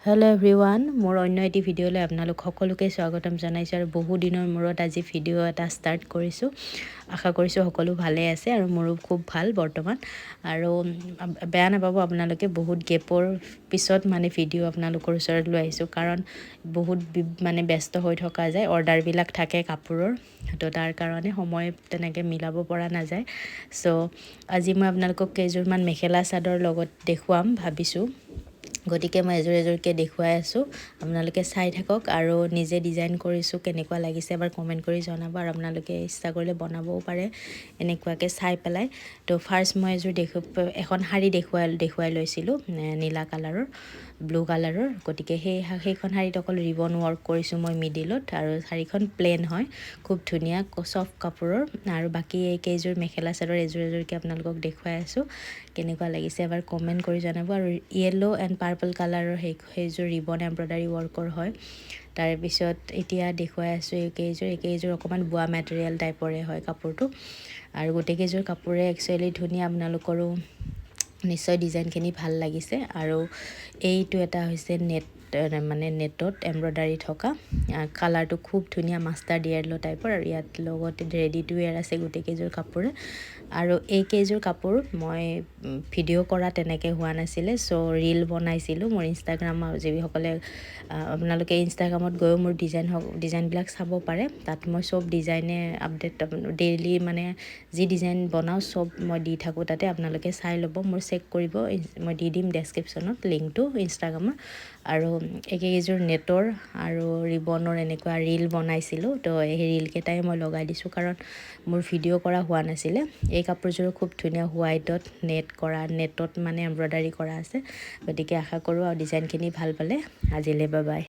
Hello everyone, মোৰ অন্য এটি ভিডিঅ'লৈ আপোনালোক সকলোকে স্বাগতম জনাইছোঁ আৰু বহু দিনৰ মূৰত আজি ভিডিঅ' এটা ষ্টাৰ্ট কৰিছোঁ। আশা কৰিছোঁ সকলো ভালে আছে আৰু মোৰো খুব ভাল বৰ্তমান। আৰু বেয়া নাপাব আপোনালোকে বহুত গেপৰ পিছত মানে ভিডিঅ' আপোনালোকৰ ওচৰত লৈ আহিছোঁ, কাৰণ বহুত মানে ব্যস্ত হৈ থকা যায়, অৰ্ডাৰবিলাক থাকে কাপোৰৰ, তো তাৰ কাৰণে সময় তেনেকৈ মিলাব পৰা নাযায়। চ' আজি মই আপোনালোকক কেইযোৰমান মেখেলা চাদৰ লগত দেখুৱাম ভাবিছোঁ, গতিকে মই এযোৰকৈ দেখুৱাই আছোঁ। আপোনালোকে চাই থাকক আৰু নিজে ডিজাইন কৰিছোঁ, কেনেকুৱা লাগিছে এবাৰ কমেণ্ট কৰি জনাব, আৰু আপোনালোকে ইচ্ছা কৰিলে বনাবও পাৰে এনেকুৱাকৈ চাই পেলাই। তো ফাৰ্ষ্ট মই এযোৰ এখন শাৰী দেখুৱাই লৈছিলোঁ নীলা কালাৰৰ, ব্লু কালাৰৰ, গতিকে সেইখন শাৰীত অকল ৰিবন ৱৰ্ক কৰিছোঁ মই মিডিলত, আৰু শাৰীখন প্লেন হয়, খুব ধুনীয়া চফ্ট কাপোৰৰ। আৰু বাকী এইকেইযোৰ মেখেলা চাদৰ এযোৰকৈ আপোনালোকক দেখুৱাই আছোঁ, কেনেকুৱা লাগিছে এবাৰ কমেণ্ট কৰি জনাব। আৰু য়েল্ল' এণ্ড পাৰ্পল কালাৰৰ সেইযোৰ ৰিবন এম্ব্ৰইডাৰী ৱৰ্কৰ হয়। তাৰপিছত এতিয়া দেখুৱাই আছোঁ এইকেইযোৰ অকণমান বোৱা মেটেৰিয়েল টাইপৰে হয় কাপোৰটো, আৰু গোটেইকেইযোৰ কাপোৰে একচুৱেলি ধুনীয়া, আপোনালোকৰো নিশ্চয় ডিজাইনখিনি ভাল লাগিছে। আৰু এইটো এটা হৈছে নেটত এম্ব্ৰইডাৰী থকা, কালাৰটো খুব ধুনীয়া মাষ্টাৰ্ড য়েল্ল' টাইপৰ, আৰু ইয়াত লগতে ৰেডি টু ৱেৰ আছে গোটেইকেইযোৰ কাপোৰে। আৰু এইকেইযোৰ কাপোৰ মই ভিডিঅ' কৰা তেনেকৈ হোৱা নাছিলে, চ' ৰীল বনাইছিলোঁ মোৰ ইনষ্টাগ্ৰামত। যিসকলে আপোনালোকে ইনষ্টাগ্ৰামত গৈও মোৰ ডিজাইনবিলাক চাব পাৰে, তাত মই চব ডিজাইনে আপডেট ডেইলি মানে যি ডিজাইন বনাওঁ চব মই দি থাকোঁ তাতে, আপোনালোকে চাই ল'ব, মোৰ চেক কৰিব, মই দি দিম ডেছক্ৰিপশ্যনত লিংকটো ইনষ্টাগ্ৰামৰ। আৰু এইকেইযোৰ নেটৰ আৰু ৰিবনৰ এনেকুৱা ৰীল বনাইছিলোঁ, তো সেই ৰীলকেইটাই মই লগাই দিছোঁ, কাৰণ মোৰ ভিডিঅ' কৰা হোৱা নাছিলে। এই কাপোৰযোৰো খুব ধুনীয়া হোৱাইটত নেটত মানে এম্ব্ৰইডাৰী কৰা আছে, গতিকে আশা কৰোঁ আৰু ডিজাইনখিনি ভাল পালে। আজিলৈ বাই বাই।